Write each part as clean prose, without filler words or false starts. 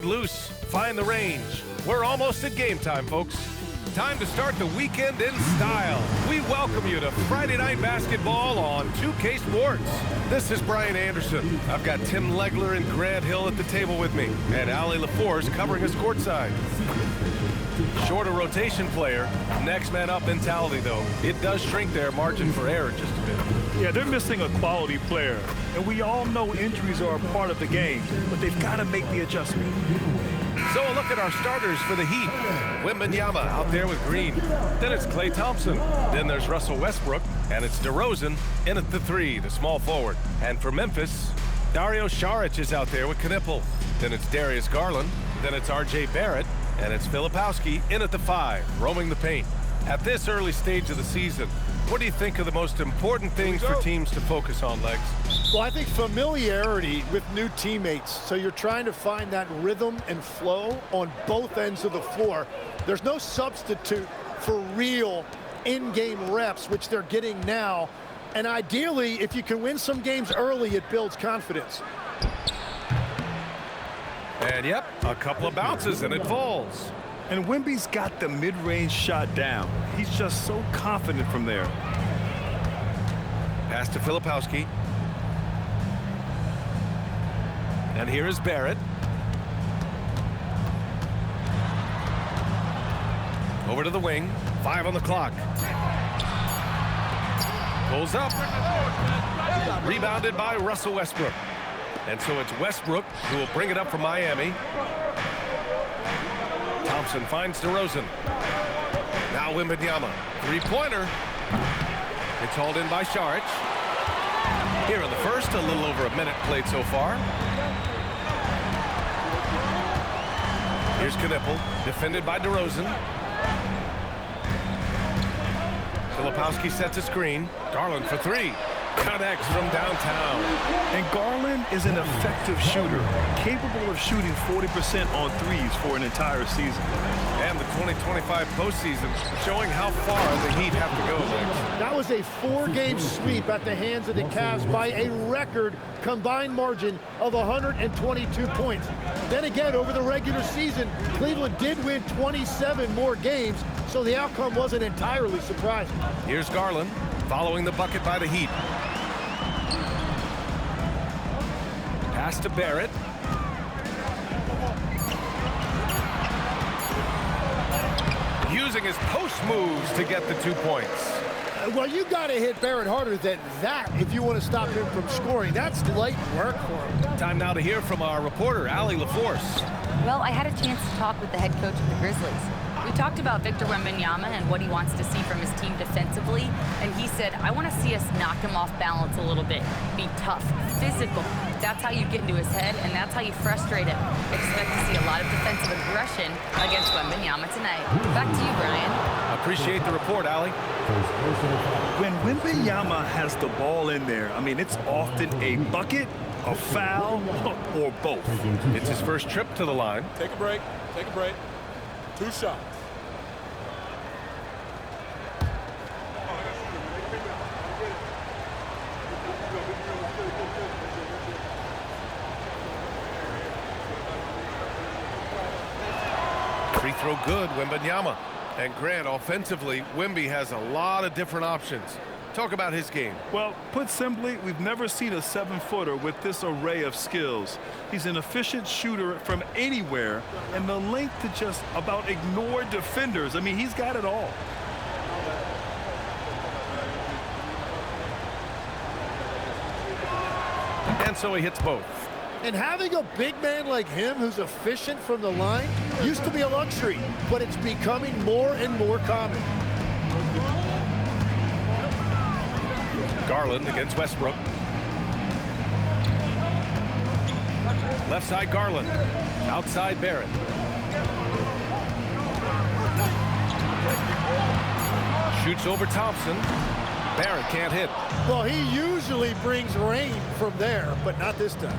Loose, find the range. We're almost at game time, folks. Time to start the weekend in style. We welcome you to Friday Night Basketball on 2K Sports. This is Brian Anderson. I've got Tim Legler and Grant Hill at the table with me, and Allie LaForce covering us courtside. Shorter rotation player, next man up mentality, though. It does shrink their margin for error just a bit. Yeah, they're missing a quality player, and we all know injuries are a part of the game, but they've got to make the adjustment. So a look at our starters for the Heat. Wembanyama out there with Green. Then it's Klay Thompson. Then there's Russell Westbrook, and it's DeRozan in at the 3, the small forward. And for Memphis, Dario Saric is out there with Knipple. Then it's Darius Garland. Then it's R.J. Barrett, and it's Filipowski in at the 5, roaming the paint. At this early stage of the season, what do you think are the most important things for teams to focus on, Legs? Well, I think familiarity with new teammates. So you're trying to find that rhythm and flow on both ends of the floor. There's no substitute for real in-game reps, which they're getting now. And ideally, if you can win some games early, it builds confidence. And yep, a couple of bounces and it falls. And Wemby's got the mid-range shot down. He's just so confident from there. Pass to Filipowski. And here is Barrett. Over to the wing. 5 on the clock. Pulls up. Rebounded by Russell Westbrook. And so it's Westbrook who will bring it up for Miami. Thompson finds DeRozan. Now Wembanyama. Three-pointer. It's hauled in by Saric. Here in the first, a little over a minute played so far. Here's Knipple, defended by DeRozan. Filipowski sets a screen. Garland for 3. Connects from downtown. And Garland is an effective shooter, capable of shooting 40% on threes for an entire season. And the 2025 postseason showing how far the Heat have to go, Lex. That was a 4-game sweep at the hands of the Cavs by a record combined margin of 122 points. Then again, over the regular season, Cleveland did win 27 more games, so the outcome wasn't entirely surprising. Here's Garland, following the bucket by the Heat. Pass to Barrett. Using his post moves to get the 2 points. Well, you got to hit Barrett harder than that if you want to stop him from scoring. That's light work for him. Time now to hear from our reporter, Allie LaForce. Well, I had a chance to talk with the head coach of the Grizzlies. We talked about Victor Wembanyama and what he wants to see from his team defensively, and he said, I want to see us knock him off balance a little bit, be tough, physical. That's how you get into his head, and that's how you frustrate him. Expect to see a lot of defensive aggression against Wembanyama tonight. Back to you, Brian. Appreciate the report, Allie. When Wembanyama has the ball in there, I mean, it's often a bucket, a foul, or both. It's his first trip to the line. Take a break. Take a break. 2 shots. Free throw good, Wembanyama. And Grant, offensively, Wemby has a lot of different options. Talk about his game. Well, put simply, we've never seen a 7-footer with this array of skills. He's an efficient shooter from anywhere, and the length to just about ignore defenders. I mean, he's got it all. And so he hits both. And having a big man like him who's efficient from the line used to be a luxury, but it's becoming more and more common. Garland against Westbrook. Left side Garland. Outside Barrett. Shoots over Thompson. Barrett can't hit. Well, he usually brings rain from there, but not this time.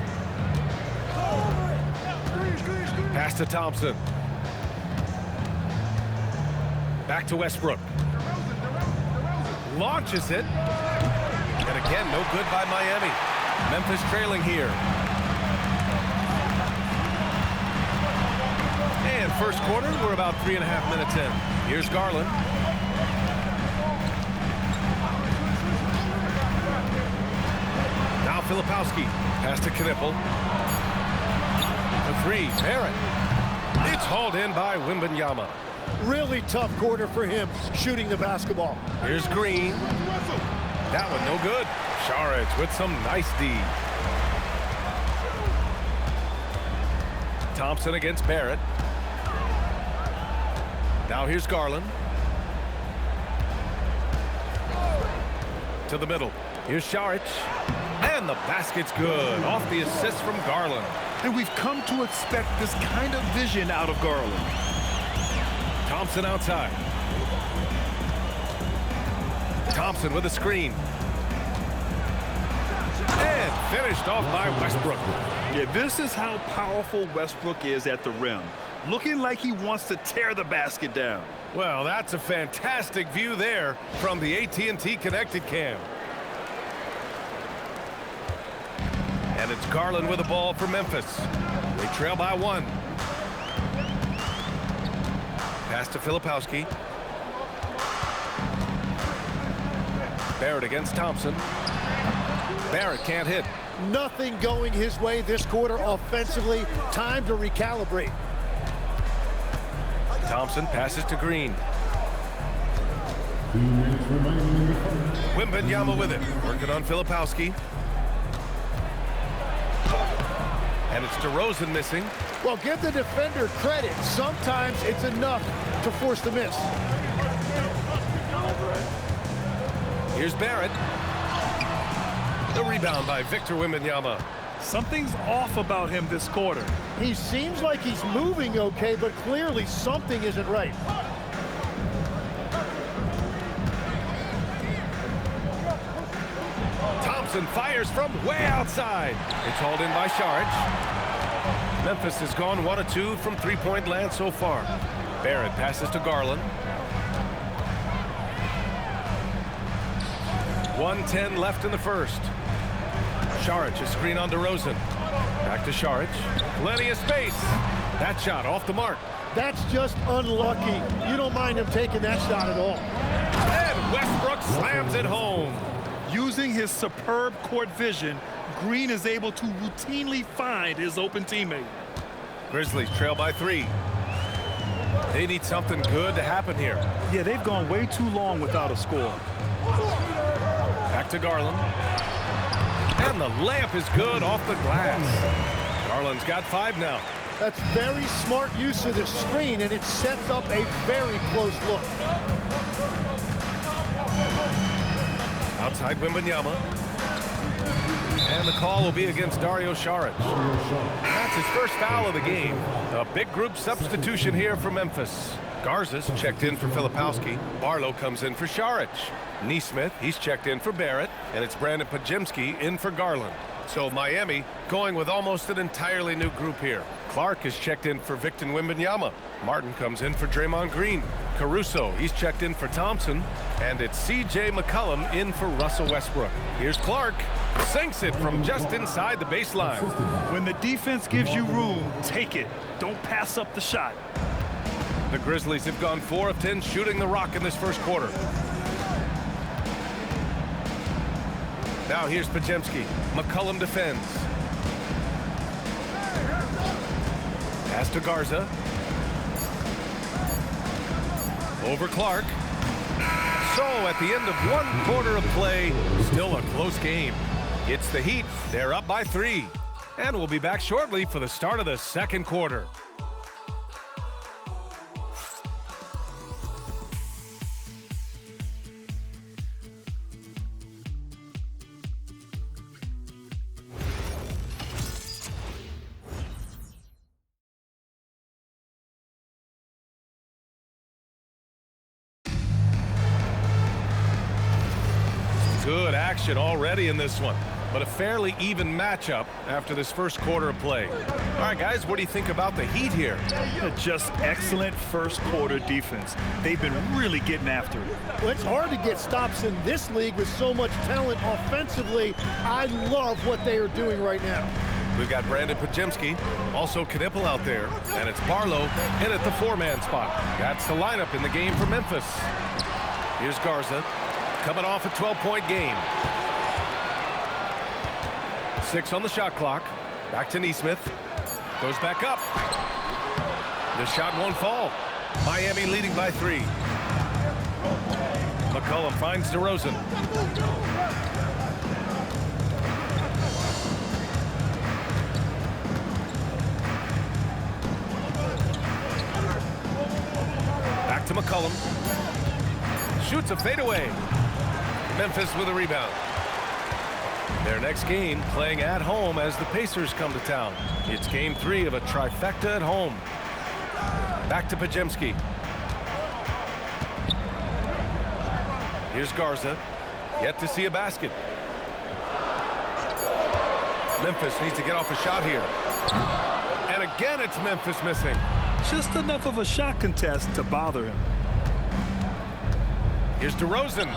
Pass to Thompson. Back to Westbrook. Launches it. And again, no good by Miami. Memphis trailing here. first quarter. We're about 3.5 minutes in. Here's Garland. Now Filipowski. Pass to Knipple. The three. Barrett. It's hauled in by Wembanyama. Really tough quarter for him shooting the basketball. Here's Green. That one no good. Saric with some nice D. Thompson against Barrett. Now here's Garland. To the middle. Here's Saric. And the basket's good. Off the assist from Garland. And we've come to expect this kind of vision out of Garland. Thompson outside. Thompson with a screen. And finished off by Westbrook. Yeah, this is how powerful Westbrook is at the rim. Looking like he wants to tear the basket down. Well, that's a fantastic view there from the AT&T Connected Cam. And it's Garland with the ball for Memphis. They trail by 1. Pass to Filipowski. Barrett against Thompson. Barrett can't hit. Nothing going his way this quarter offensively. Time to recalibrate. Thompson passes to Green. Wembanyama with it. Working on Filipowski. And it's DeRozan missing. Well, give the defender credit. Sometimes it's enough to force the miss. Here's Barrett. The rebound by Victor Wembanyama. Something's off about him this quarter. He seems like he's moving okay, but clearly something isn't right. Thompson fires from way outside. It's hauled in by Saric. Memphis has gone 1 of 2 from three-point land so far. Barrett passes to Garland. 1:10 left in the first. Saric, a screen on DeRozan. Back to Saric. Plenty of space. That shot off the mark. That's just unlucky. You don't mind him taking that shot at all. And Westbrook slams it home. Using his superb court vision, Green is able to routinely find his open teammate. Grizzlies trail by 3. They need something good to happen here. Yeah, they've gone way too long without a score. Back to Garland. And the layup is good off the glass. Garland's got 5 now. That's very smart use of the screen, and it sets up a very close look. Outside Wembanyama. And the call will be against Dario Saric. That's his first foul of the game. A big group substitution here for Memphis. Garza's checked in for Filipowski. Barlow comes in for Saric. Nesmith, he's checked in for Barrett. And it's Brandon Podziemski in for Garland. So Miami going with almost an entirely new group here. Clark is checked in for Victor Wembanyama. Martin comes in for Draymond Green. Caruso, he's checked in for Thompson. And it's C.J. McCollum in for Russell Westbrook. Here's Clark. Sinks it from just inside the baseline. When the defense gives you room, take it. Don't pass up the shot. The Grizzlies have gone 4 of 10 shooting the rock in this first quarter. Now here's Podziemski. McCollum defends. Pass to Garza. Over Clark. So at the end of 1 quarter of play, still a close game. It's the Heat. They're up by 3. And we'll be back shortly for the start of the second quarter. Good action already in this one, but a fairly even matchup after this first quarter of play. All right, guys, what do you think about the Heat here? Just excellent first quarter defense. They've been really getting after it. Well, it's hard to get stops in this league with so much talent offensively. I love what they are doing right now. We've got Brandon Podziemski, also Knipple out there, and it's Barlow in at the four-man spot. That's the lineup in the game for Memphis. Here's Garza, coming off a 12-point game. 6 on the shot clock. Back to Nesmith. Goes back up. The shot won't fall. Miami leading by 3. McCollum finds DeRozan. Back to McCollum. Shoots a fadeaway. Memphis with a rebound. Their next game playing at home as the Pacers come to town. It's game 3 of a trifecta at home. Back to Podziemski. Here's Garza. Yet to see a basket. Memphis needs to get off a shot here. And again, it's Memphis missing. Just enough of a shot contest to bother him. Here's DeRozan.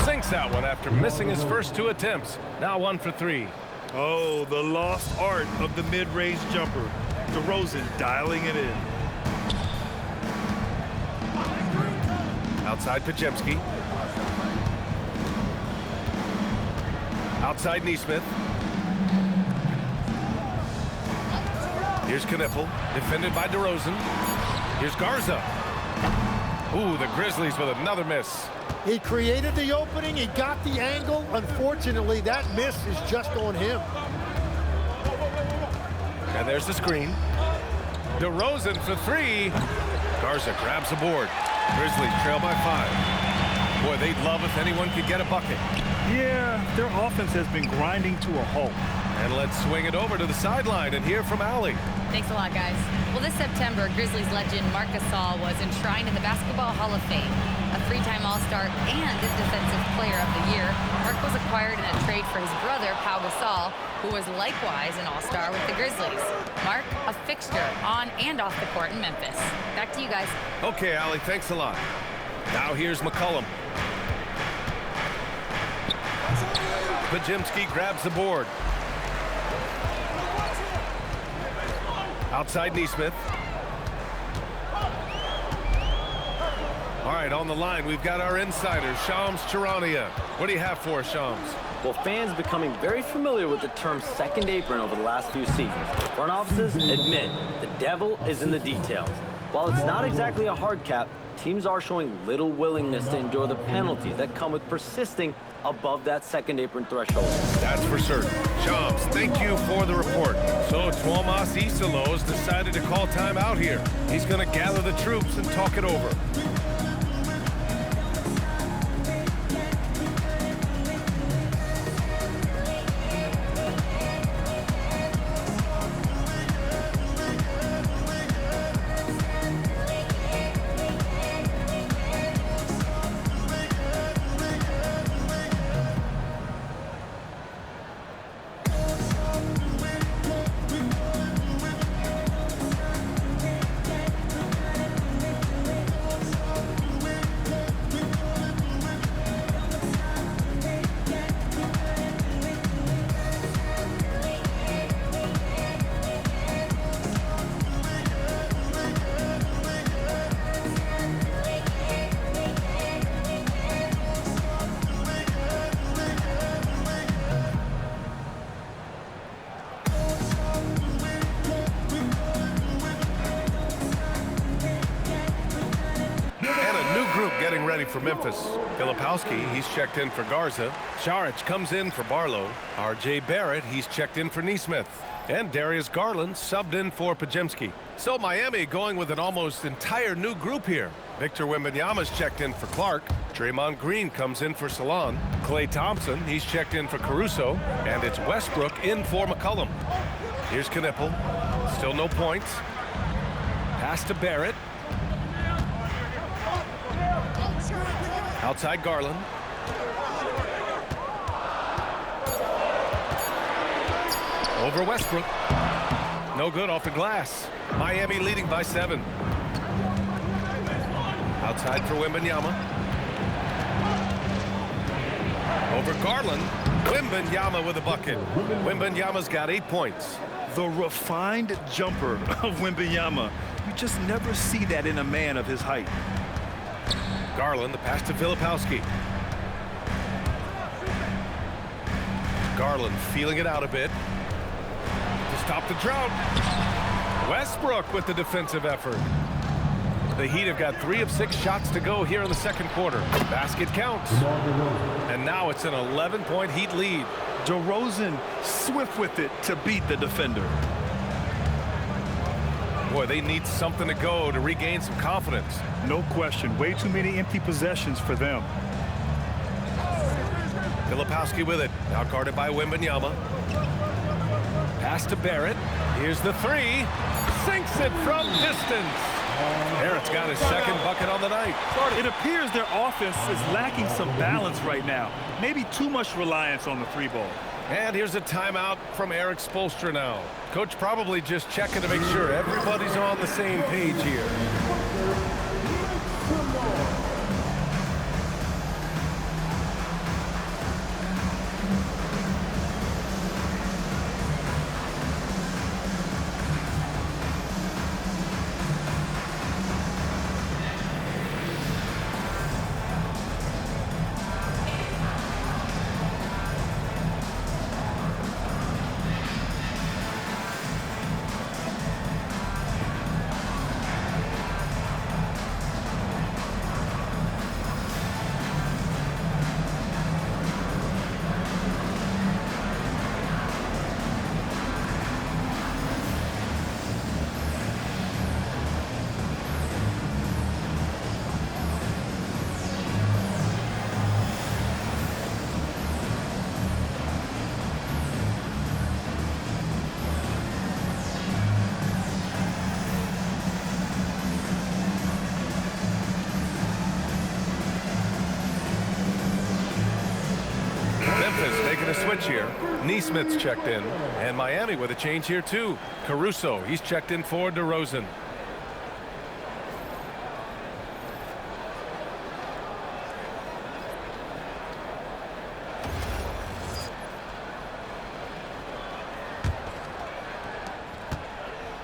Sinks that one after missing his first 2 attempts. Now 1 for 3. Oh, the lost art of the mid-range jumper. DeRozan dialing it in. Outside Podziemski. Outside Nesmith. Here's Knipple, defended by DeRozan. Here's Garza. Ooh, the Grizzlies with another miss. He created the opening. He got the angle. Unfortunately, that miss is just on him. And there's the screen. DeRozan for 3. Garza grabs the board. Grizzlies trail by 5. Boy, they'd love if anyone could get a bucket. Yeah, their offense has been grinding to a halt. And let's swing it over to the sideline and hear from Allie. Thanks a lot, guys. Well, this September, Grizzlies legend Marc Gasol was enshrined in the Basketball Hall of Fame. A 3-time All-Star and Defensive Player of the Year, Marc was acquired in a trade for his brother, Pau Gasol, who was likewise an All-Star with the Grizzlies. Marc, a fixture on and off the court in Memphis. Back to you guys. Okay, Allie, thanks a lot. Now here's McCollum. Podziemski grabs the board. Outside Nesmith. All right, on the line, we've got our insider, Shams Charania. What do you have for us, Shams? Well, fans becoming very familiar with the term second apron over the last few seasons. Front offices admit the devil is in the details. While it's not exactly a hard cap, teams are showing little willingness to endure the penalties that come with persisting above that second apron threshold. That's for certain. Shams, thank you for the report. So Tuomas Isalo has decided to call time out here. He's going to gather the troops and talk it over. Getting ready for Memphis. Filipowski, he's checked in for Garza. Saric comes in for Barlow. R.J. Barrett, he's checked in for Nesmith. And Darius Garland subbed in for Podziemski. So Miami going with an almost entire new group here. Victor Wembanyama's checked in for Clark. Draymond Green comes in for Salon. Klay Thompson, he's checked in for Caruso. And it's Westbrook in for McCollum. Here's Knipple. Still no points. Pass to Barrett. Outside Garland. Over Westbrook. No good off the glass. Miami leading by 7. Outside for Wembanyama. Over Garland. Wembanyama with a bucket. Wembanyama's got 8 points. The refined jumper of Wembanyama. You just never see that in a man of his height. Garland, the pass to Filipowski. Garland feeling it out a bit to stop the drought. Westbrook with the defensive effort. The Heat have got 3 of 6 shots to go here in the second quarter. Basket counts. And now it's an 11-point Heat lead. DeRozan swift with it to beat the defender. Boy, they need something to go to regain some confidence. No question. Way too many empty possessions for them. Filipowski with it. Now guarded by Wembanyama. Pass to Barrett. Here's the 3. Sinks it from distance. Barrett's got his second bucket on the night. It appears their offense is lacking some balance right now. Maybe too much reliance on the 3-ball. And here's a timeout from Eric Spoelstra now. Coach probably just checking to make sure everybody's on the same page here. Making a switch here. Neesmith's checked in. And Miami with a change here too. Caruso, he's checked in for DeRozan.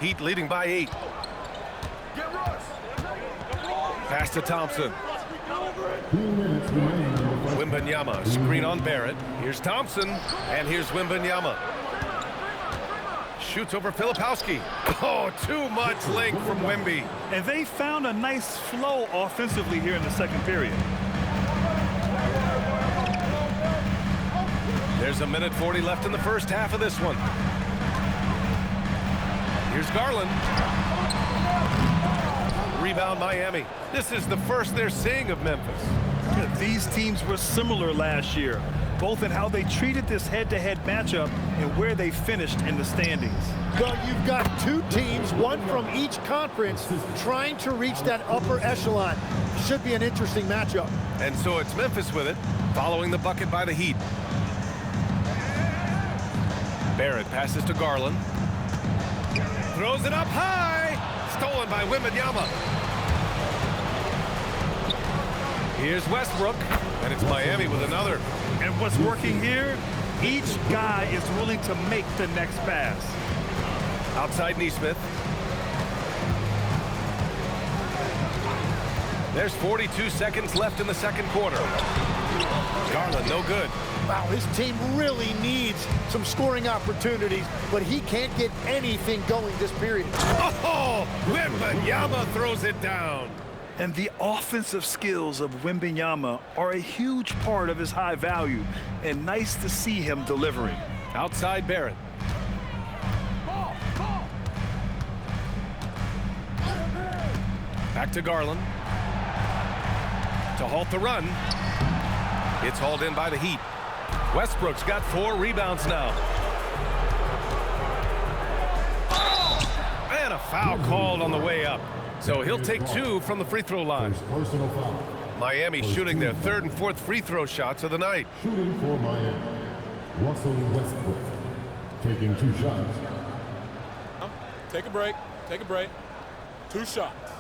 Heat leading by 8. Pass to Thompson. Wembanyama, screen on Barrett. Here's Thompson, and here's Wembanyama. Shoots over Filipowski. Oh, too much length from Wemby. And they found a nice flow offensively here in the second period. There's a minute 40 left in the first half of this one. Here's Garland. Rebound Miami. This is the first they're seeing of Memphis. These teams were similar last year, both in how they treated this head-to-head matchup and where they finished in the standings. Well, you've got 2 teams, one from each conference, trying to reach that upper echelon. Should be an interesting matchup. And so it's Memphis with it, following the bucket by the Heat. Barrett passes to Garland. Throws it up high. Stolen by Wembanyama. Here's Westbrook, and it's Miami with another. And what's working here, each guy is willing to make the next pass. Outside Neesmith. There's 42 seconds left in the second quarter. Garland, no good. Wow, his team really needs some scoring opportunities, but he can't get anything going this period. Oh, Wembanyama throws it down. And the offensive skills of Wembanyama are a huge part of his high value, and nice to see him delivering. Outside Barrett. Back to Garland. To halt the run. It's hauled in by the Heat. Westbrook's got 4 rebounds now. And a foul called on the way up. So he'll take 2 from the free throw line. Miami shooting their 3rd and 4th free throw shots of the night. Shooting for Miami, Russell Westbrook, taking 2 shots. Take a break. Take a break. 2 shots.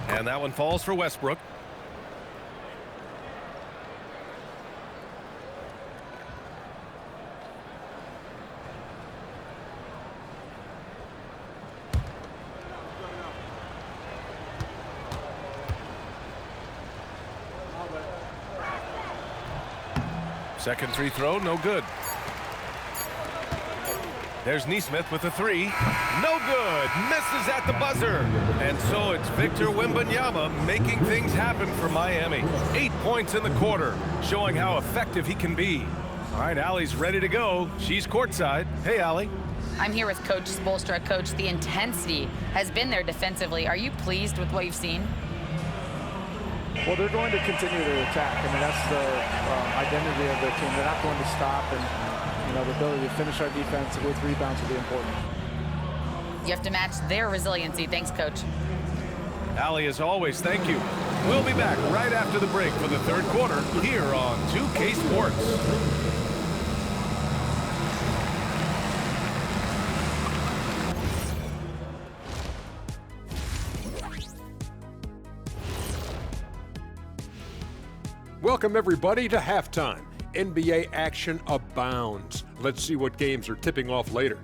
And And that one falls for Westbrook. Second free throw, no good. There's Neesmith with a three. No good. Misses at the buzzer. And so it's Victor Wembanyama making things happen for Miami. 8 points in the quarter, showing how effective he can be. All right, Allie's ready to go. She's courtside. Hey, Allie. I'm here with Coach Spoelstra. Coach, the intensity has been there defensively. Are you pleased with what you've seen? Well, they're going to continue to attack. I mean, that's the identity of their team. They're not going to stop, and you know, the ability to finish our defense with rebounds will be important. You have to match their resiliency. Thanks, Coach. Allie, as always, thank you. We'll be back right after the break for the third quarter here on 2K Sports. Welcome, everybody, to halftime. NBA action abounds. Let's see what games are tipping off later.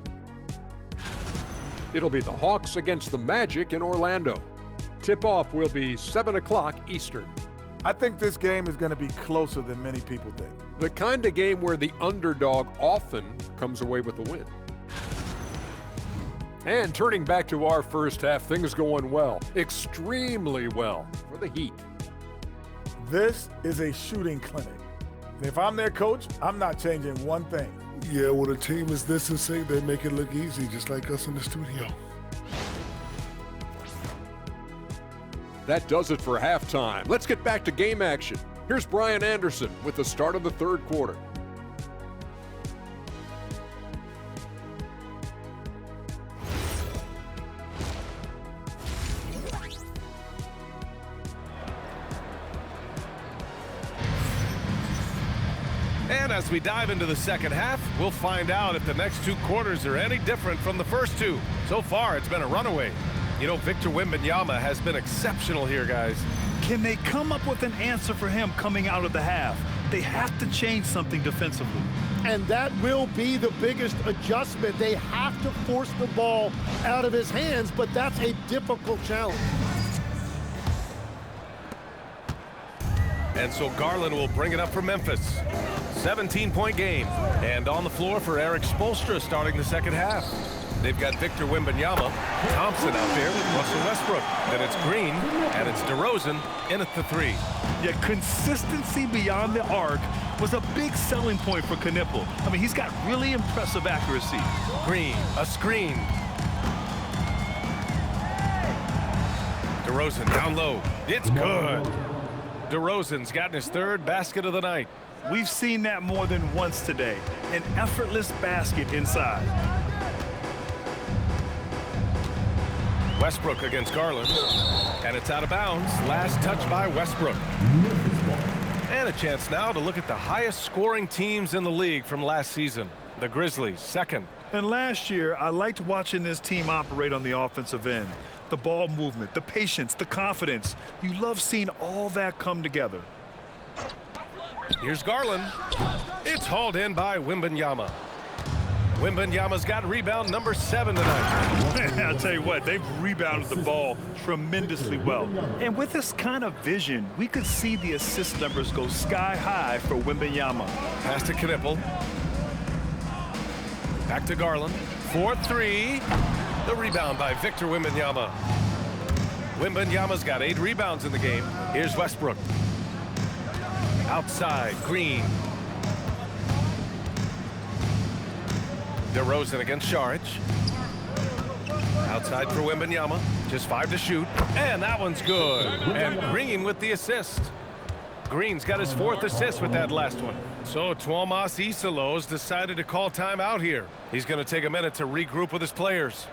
It'll be the Hawks against the Magic in Orlando. Tip-off will be 7 o'clock Eastern. I think this game is going to be closer than many people think. The kind of game where the underdog often comes away with the win. And turning back to our first half, things going well, extremely well for the Heat. This is a shooting clinic. And if I'm their coach, I'm not changing one thing. Yeah, well, a team is this and say they make it look easy, just like us in the studio. That does it for halftime. Let's get back to game action. Here's Brian Anderson with the start of the third quarter. And as we dive into the second half, we'll find out if the next two quarters are any different from the first two. So far, it's been a runaway. You know, Victor Wembanyama has been exceptional here, guys. Can they come up with an answer for him coming out of the half? They have to change something defensively. And that will be the biggest adjustment. They have to force the ball out of his hands, but that's a difficult challenge. And so Garland will bring it up for Memphis. 17-point game. And on the floor for Eric Spoelstra starting the second half. They've got Victor Wembanyama, Thompson out there with Russell Westbrook. Then it's Green, and it's DeRozan in at the three. Yeah, consistency beyond the arc was a big selling point for Knipple. I mean, he's got really impressive accuracy. Green, a screen. DeRozan down low. It's good. DeRozan's gotten his third basket of the night. We've seen that more than once today. An effortless basket inside. Westbrook against Garland. And it's out of bounds. Last touch by Westbrook. And a chance now to look at the highest scoring teams in the league from last season. The Grizzlies, second. And last year, I liked watching this team operate on the offensive end. The ball movement, the patience, the confidence. You love seeing all that come together. Here's Garland. It's hauled in by Wembanyama. Wembanyama's got rebound number 7 tonight. I'll tell you what, they've rebounded the ball tremendously well. And with this kind of vision, we could see the assist numbers go sky high for Wembanyama. Pass to Knipple. Back to Garland. 4-3. The rebound by Victor Wembanyama. Wembanyama's got 8 rebounds in the game. Here's Westbrook. Outside, Green. DeRozan against Šarić. Outside for Wembanyama. Just 5 to shoot. And that one's good. And Green with the assist. Green's got his 4th assist with that last one. So Tuomas Isalos decided to call timeout here. He's going to take a minute to regroup with his players.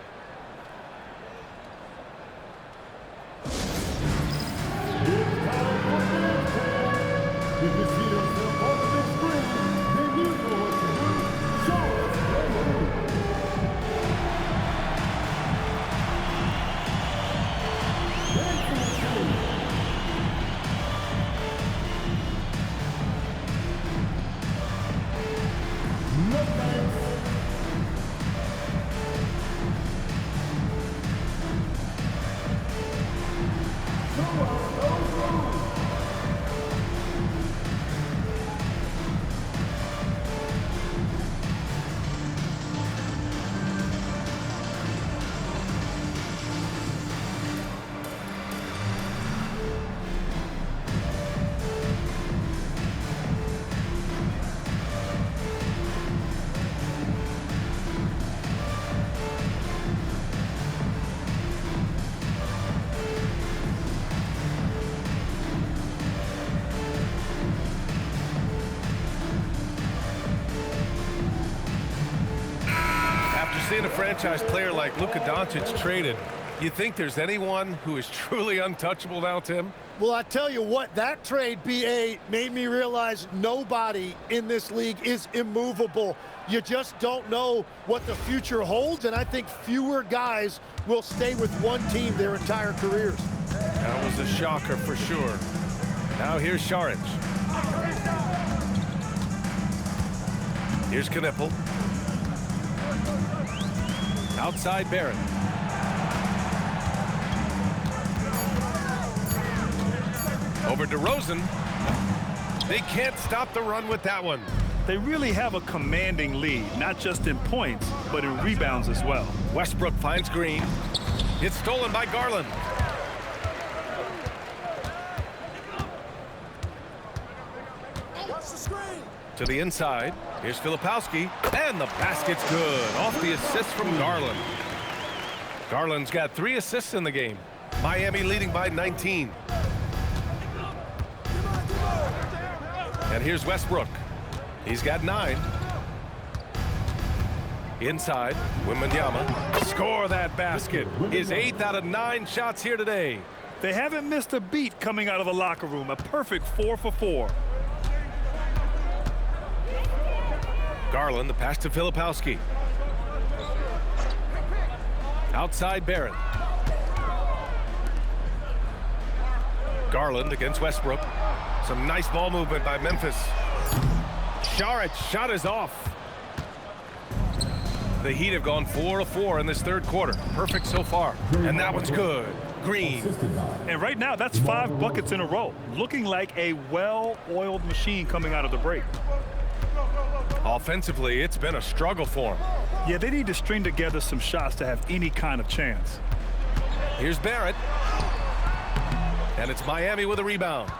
seeing a franchise player like Luka Doncic traded, you think there's anyone who is truly untouchable now, Tim? Well, I tell you what, that trade, BA, made me realize nobody in this league is immovable. You just don't know what the future holds, and I think fewer guys will stay with one team their entire careers. That was a shocker for sure. Now here's Saric. Here's Knipple. Outside Barrett. Over DeRozan. They can't stop the run with that one. They really have a commanding lead, not just in points, but in rebounds as well. Westbrook finds Green. It's stolen by Garland. To the inside. Here's Filipowski. And the basket's good. Off the assist from Garland. Garland's got 3 assists in the game. Miami leading by 19. And here's Westbrook. He's got 9. Inside, Wembanyama. Score that basket. His 8th out of 9 shots here today. They haven't missed a beat coming out of the locker room. A perfect 4 for 4. Garland, the pass to Filipowski. Outside Barrett. Garland against Westbrook. Some nice ball movement by Memphis. Saric shot is off. The Heat have gone 4 of 4 in this third quarter. Perfect so far. And that one's good. Green. And right now, that's 5 buckets in a row. Looking like a well-oiled machine coming out of the break. Offensively, it's been a struggle for them. Yeah, they need to string together some shots to have any kind of chance. Here's Barrett. And it's Miami with a rebound.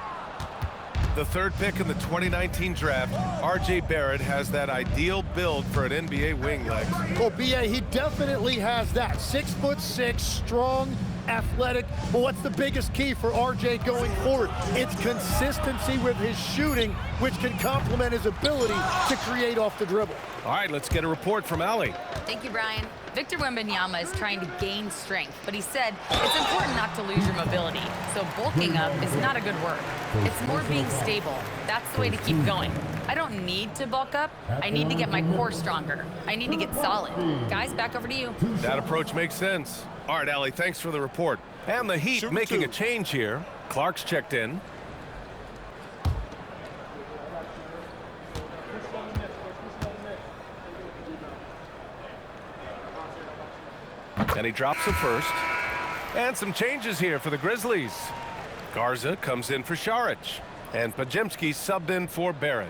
The third pick in the 2019 draft, R.J. Barrett has that ideal build for an NBA wing leg. Well, BA, he definitely has that. 6'6", strong, athletic. But what's the biggest key for RJ going forward? It's consistency with his shooting, which can complement his ability to create off the dribble. All right, let's get a report from Allie. Thank you, Brian. Victor Wembanyama is trying to gain strength, but he said it's important not to lose your mobility. So bulking up is not a good word. It's more being stable. That's the way to keep going. I don't need to bulk up. I need to get my core stronger. I need to get solid. Guys, back over to you. That approach makes sense. All right, Allie, thanks for the report. And the Heat making a change here. Clark's checked in. And he drops it first. And some changes here for the Grizzlies. Garza comes in for Saric. And Podziemski subbed in for Barrett.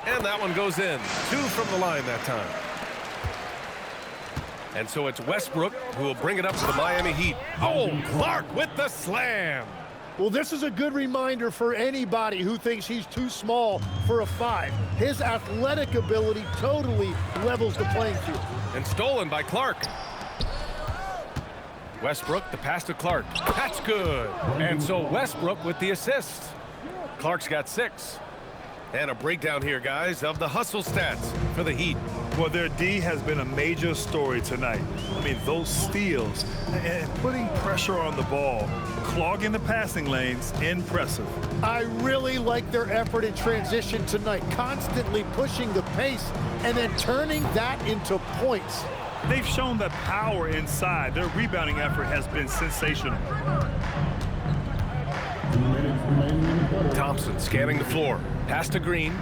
And that one goes in. 2 from the line that time. And so it's Westbrook who will bring it up to the Miami Heat. Oh, Clark with the slam. Well, this is a good reminder for anybody who thinks he's too small for a 5. His athletic ability totally levels the playing field. And stolen by Clark. Westbrook, the pass to Clark. That's good. And so Westbrook with the assist. Clark's got 6. And a breakdown here, guys, of the hustle stats for the Heat. Well, their D has been a major story tonight. I mean, those steals and putting pressure on the ball, clogging the passing lanes, impressive. I really like their effort in transition tonight, constantly pushing the pace and then turning that into points. They've shown that power inside. Their rebounding effort has been sensational. Thompson scanning the floor. Pass to Green.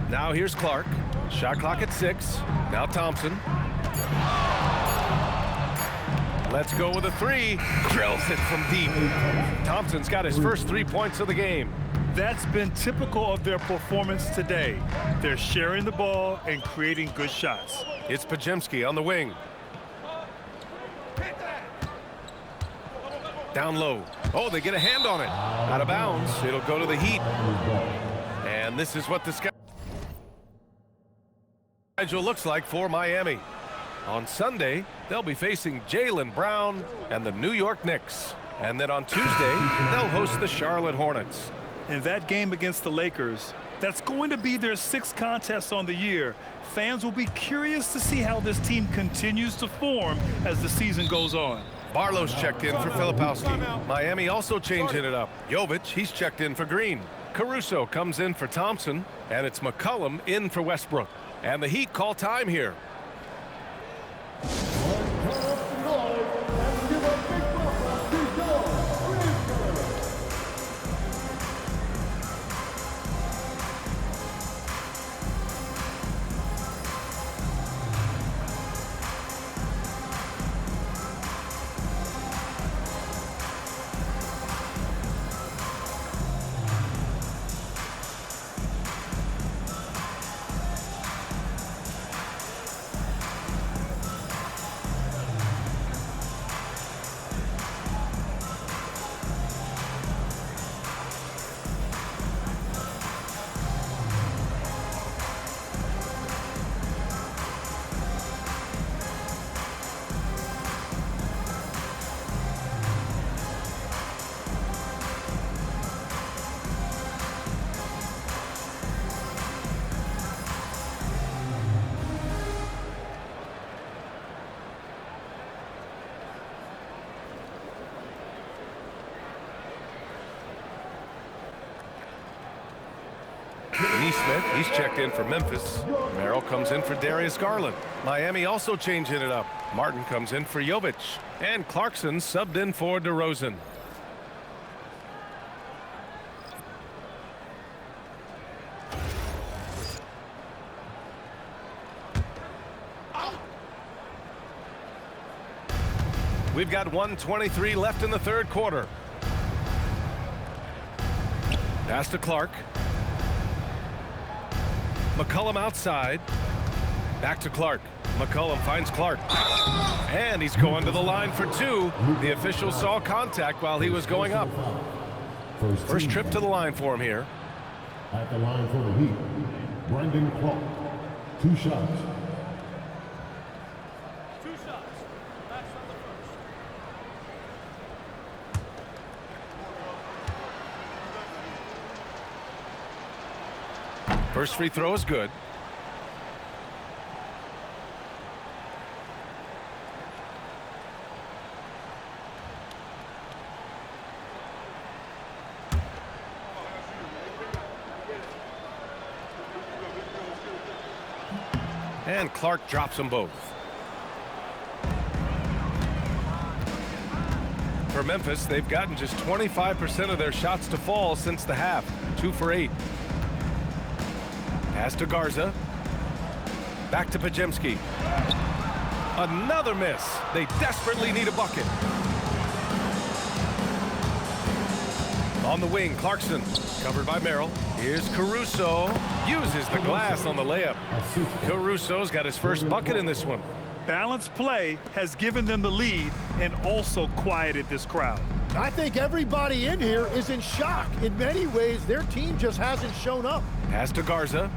Now here's Clark. Shot clock at 6. Now Thompson. Let's go with a 3. Drills it from deep. Thompson's got his first 3 points of the game. That's been typical of their performance today. They're sharing the ball and creating good shots. It's Podziemski on the wing. Down low. Oh, they get a hand on it. Out of bounds. It'll go to the Heat. And this is what this guy schedule looks like for Miami. On Sunday, they'll be facing Jaylen Brown and the New York Knicks. And then on Tuesday, they'll host the Charlotte Hornets. In that game against the Lakers, that's going to be their 6th contest on the year. Fans will be curious to see how this team continues to form as the season goes on. Barlow's checked in for Filipowski. Miami also changing it up. Jovic, he's checked in for Green. Caruso comes in for Thompson, and it's McCollum in for Westbrook. And the Heat call time here. Nesmith, he's checked in for Memphis. Merrill comes in for Darius Garland. Miami also changing it up. Martin comes in for Jovic. And Clarkson subbed in for DeRozan. We've got 1:23 left in the third quarter. Pass to Clark. McCollum outside. Back to Clark. McCollum finds Clark. And he's going to the line for two. The official saw contact while he was going up. First trip to the line for him here. At the line for the Heat, Brandon Clark. 2 shots. First free throw is good. And Clark drops them both. For Memphis, they've gotten just 25% of their shots to fall since the half. 2 for 8. Pass to Garza. Back to Podziemski. Another miss. They desperately need a bucket. On the wing, Clarkson. Covered by Merrill. Here's Caruso. Uses the glass on the layup. Caruso's got his first bucket in this one. Balanced play has given them the lead and also quieted this crowd. I think everybody in here is in shock. In many ways, their team just hasn't shown up. Pass to Garza.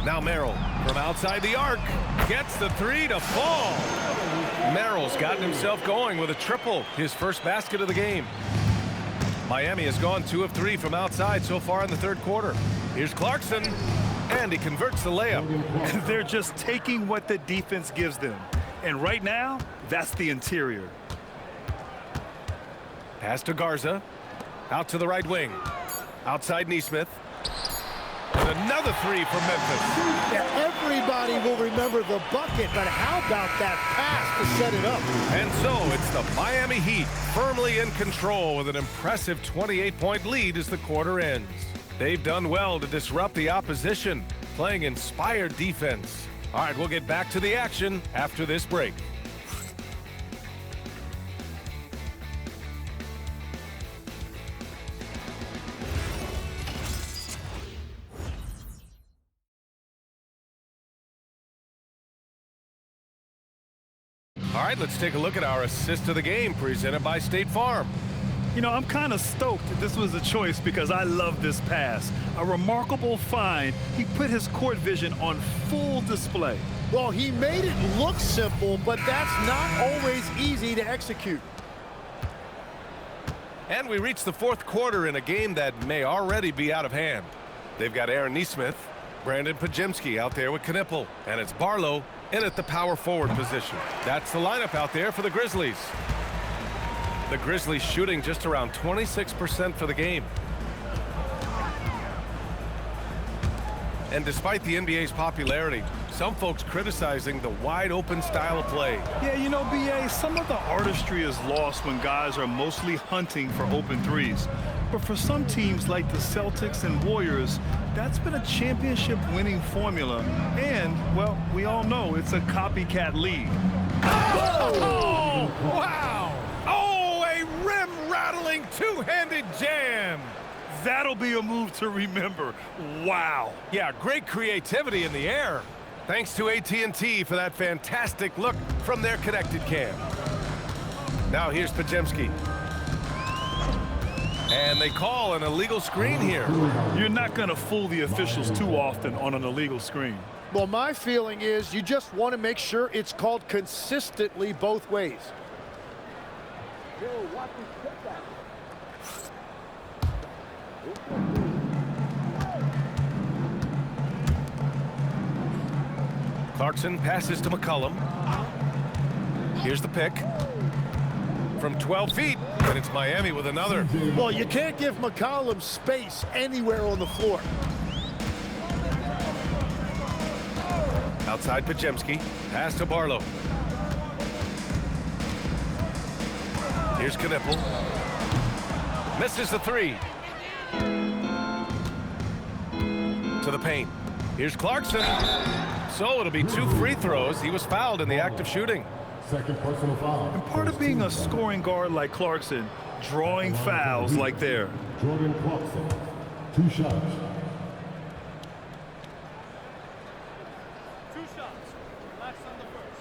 Now Merrill from outside the arc gets the 3 to fall. Merrill's gotten himself going with a triple, his first basket of the game. Miami has gone 2 of 3 from outside so far in the third quarter. Here's Clarkson, and he converts the layup. They're just taking what the defense gives them. And right now, that's the interior. Pass to Garza. Out to the right wing. Outside Nesmith. And another 3 from Memphis. Yeah, everybody will remember the bucket, but how about that pass to set it up? And so it's the Miami Heat firmly in control with an impressive 28-point lead as the quarter ends. They've done well to disrupt the opposition, playing inspired defense. All right, we'll get back to the action after this break. All right, let's take a look at our assist of the game presented by State Farm. You know, I'm kind of stoked that this was a choice because I love this pass. A remarkable find. He put his court vision on full display. Well, he made it look simple, but that's not always easy to execute. And we reach the fourth quarter in a game that may already be out of hand. They've got Aaron Nesmith, Brandon Podziemski out there with Knipple, and it's Barlow in at the power forward position. That's the lineup out there for the Grizzlies. The Grizzlies shooting just around 26% for the game. And despite the NBA's popularity, some folks criticizing the wide-open style of play. Yeah, you know, B.A., some of the artistry is lost when guys are mostly hunting for open threes. But for some teams like the Celtics and Warriors, that's been a championship-winning formula. And, well, we all know it's a copycat league. Oh! Wow! Oh, a rim-rattling two-handed jam! That'll be a move to remember. Wow. Yeah, great creativity in the air. Thanks to AT&T for that fantastic look from their connected cam. Now here's Podziemski. And they call an illegal screen here. You're not going to fool the officials too often on an illegal screen. Well, my feeling is you just want to make sure it's called consistently both ways. Clarkson passes to McCollum. Here's the pick. From 12 feet, and it's Miami with another. Well, you can't give McCollum space anywhere on the floor. Outside Podziemski, pass to Barlow. Here's Knipple. Misses the three. To the paint. Here's Clarkson. So it'll be 2 free throws. He was fouled in the act of shooting. Second personal foul. And part of being a scoring guard like Clarkson, drawing fouls like there. Jordan Clarkson, 2 shots. 2 shots. Relax on the first.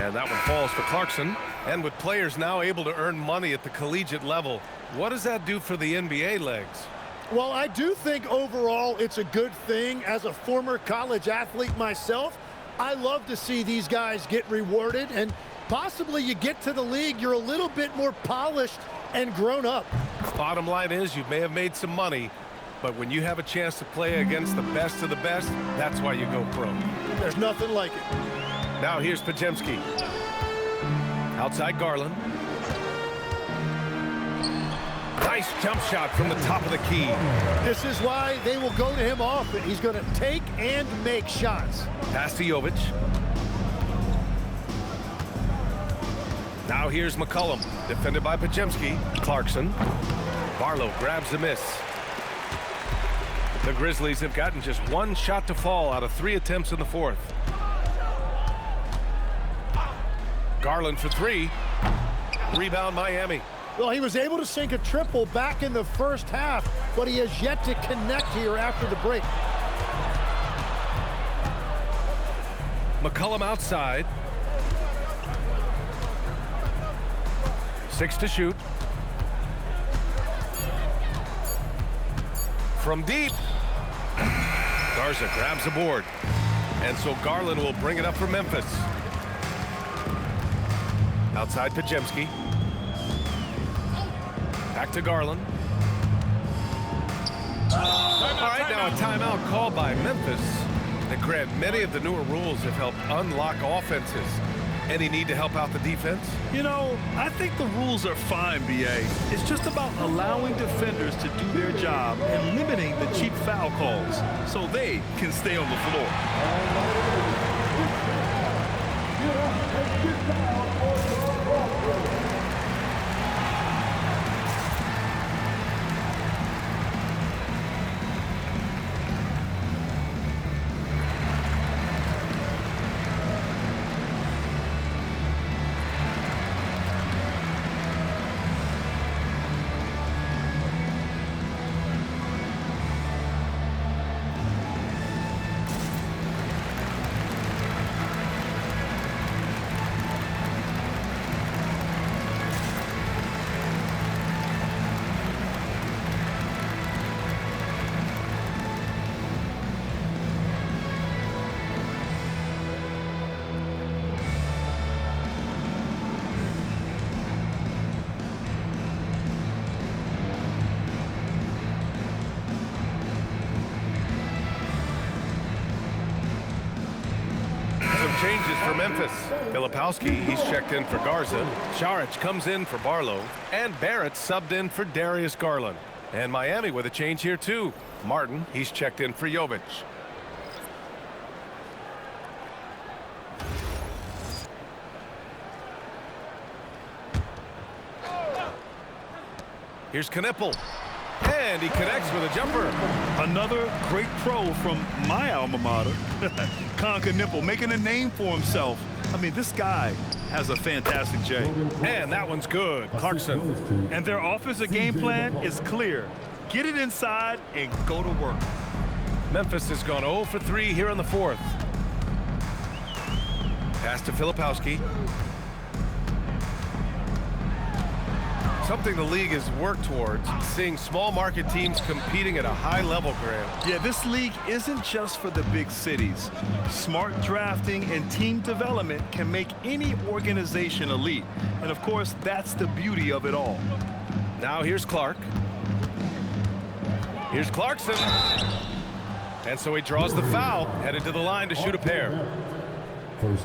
And that one falls for Clarkson. And with players now able to earn money at the collegiate level, what does that do for the NBA legs? Well, I do think overall it's a good thing. As a former college athlete myself, I love to see these guys get rewarded, and possibly you get to the league, you're a little bit more polished and grown up. Bottom line is you may have made some money, but when you have a chance to play against the best of the best, that's why you go pro. There's nothing like it. Now here's Podziemski. Outside Garland. Nice jump shot from the top of the key. This is why they will go to him often. He's going to take and make shots. Pass to Jovic. Now here's McCollum, defended by Podziemski. Clarkson. Barlow grabs the miss. The Grizzlies have gotten just 1 shot to fall out of 3 attempts in the fourth. Garland for 3. Rebound Miami. Well, he was able to sink a triple back in the first half, but he has yet to connect here after the break. McCollum outside. 6 to shoot. From deep. Garza grabs the board. And so Garland will bring it up for Memphis. Outside Podziemski. Back to Garland. All right, now a timeout called by Memphis. And Grant, many of the newer rules have helped unlock offenses. Any need to help out the defense? You know, I think the rules are fine, B.A. It's just about allowing defenders to do their job and limiting the cheap foul calls so they can stay on the floor. changes for Memphis. Filipowski, he's checked in for Garza. Saric comes in for Barlow. And Barrett subbed in for Darius Garland. And Miami with a change here too. Martin, he's checked in for Jovic. Here's Knippel. And he connects with a jumper. Another great pro from my alma mater, Con Knippel, making a name for himself. I mean, this guy has a fantastic J. And that one's good. Clarkson. And their offensive game plan is clear. Get it inside and go to work. Memphis has gone 0 for 3 here in the fourth. Pass to Filipowski. Something the league has worked towards, seeing small market teams competing at a high level, Graham. Yeah, this league isn't just for the big cities. Smart drafting and team development can make any organization elite. And of course, that's the beauty of it all. Now here's Clark. Here's Clarkson. And so he draws the foul, headed to the line to shoot a pair.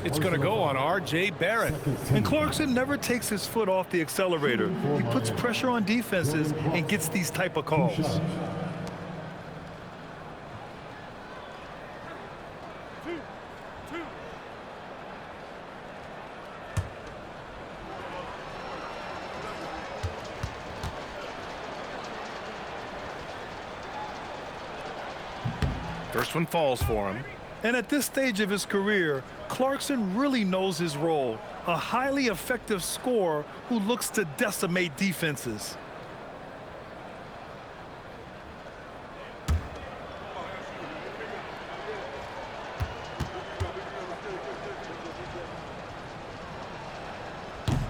It's going to go on R.J. Barrett. And Clarkson never takes his foot off the accelerator. He puts pressure on defenses and gets these type of calls. First one falls for him. And at this stage of his career, Clarkson really knows his role, a highly effective scorer who looks to decimate defenses.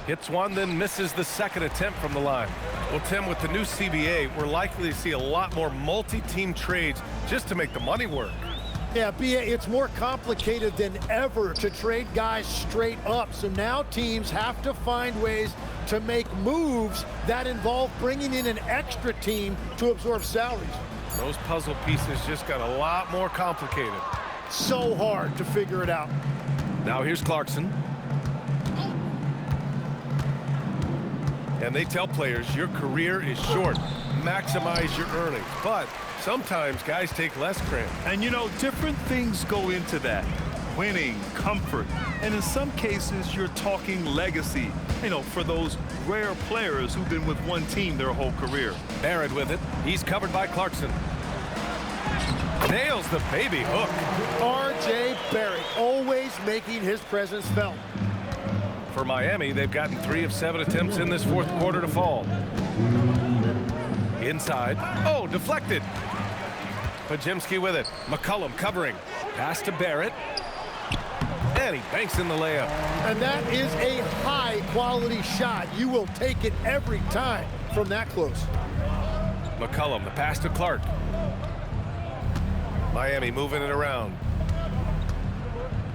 Hits one, then misses the second attempt from the line. Well, Tim, with the new CBA, we're likely to see a lot more multi-team trades just to make the money work. Yeah, B.A., it's more complicated than ever to trade guys straight up. So now teams have to find ways to make moves that involve bringing in an extra team to absorb salaries. Those puzzle pieces just got a lot more complicated. So hard to figure it out. Now here's Clarkson. And they tell players your career is short. Maximize your earnings. But sometimes guys take less credit. And you know, different things go into that. Winning, comfort, and in some cases you're talking legacy, you know, for those rare players who've been with one team their whole career. Barrett with it. He's covered by Clarkson. Nails the baby hook. R.J. Barrett always making his presence felt. For Miami, they've gotten 3 of 7 attempts in this fourth quarter to fall. Inside. Oh, deflected. Podziemski with it. McCollum covering. Pass to Barrett. And he banks in the layup. And that is a high-quality shot. You will take it every time from that close. McCollum, the pass to Clark. Miami moving it around.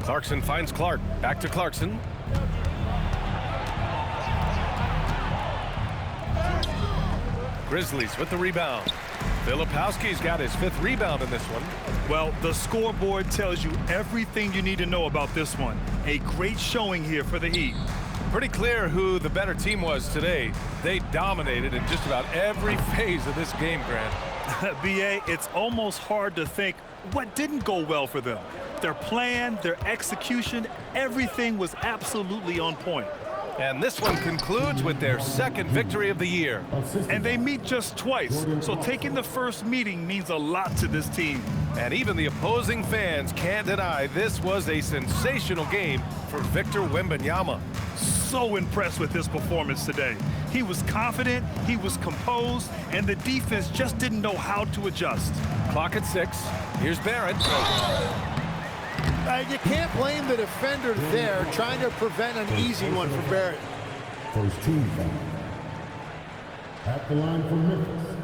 Clarkson finds Clark. Back to Clarkson. Grizzlies with the rebound. Filipowski's got his 5th rebound in this one. Well, the scoreboard tells you everything you need to know about this one. A great showing here for the Heat. Pretty clear who the better team was today. They dominated in just about every phase of this game, Grant. B.A., it's almost hard to think what didn't go well for them. Their plan, their execution, everything was absolutely on point. And this one concludes with their 2nd victory of the year. And they meet just twice, so taking the first meeting means a lot to this team. And even the opposing fans can't deny this was a sensational game for Victor Wembanyama. So impressed with his performance today. He was confident, he was composed, and the defense just didn't know how to adjust. Clock at 6. Here's Barrett. You can't blame the defender there trying to prevent an easy one for Barrett. First team foul. At the line for Memphis,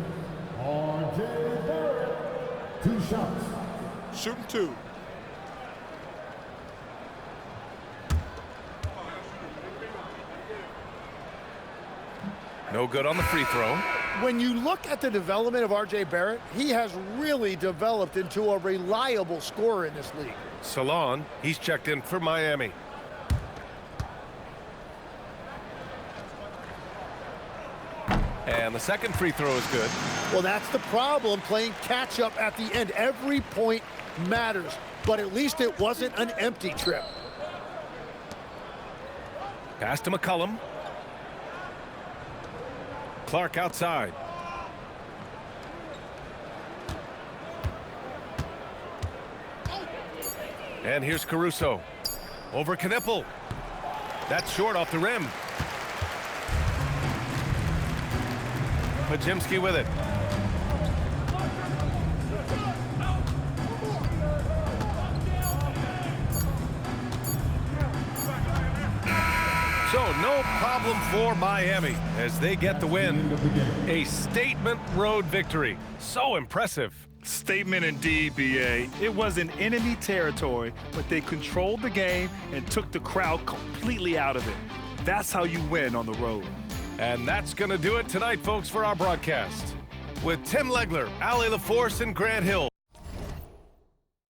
R.J. Barrett. 2 shots. Shooting 2. No good on the free throw. When you look at the development of R.J. Barrett, he has really developed into a reliable scorer in this league. Salon, he's checked in for Miami. And the second free throw is good. Well, that's the problem, playing catch-up at the end. Every point matters, but at least it wasn't an empty trip. Pass to McCollum. Clark outside. And here's Caruso. Over Knipple. That's short off the rim. Podziemski with it. So no problem for Miami as they get the win. A statement road victory. So impressive. Statement indeed, B.A. It was in enemy territory, but they controlled the game and took the crowd completely out of it. That's how you win on the road. And that's going to do it tonight, folks, for our broadcast. With Tim Legler, Allie LaForce, and Grant Hill.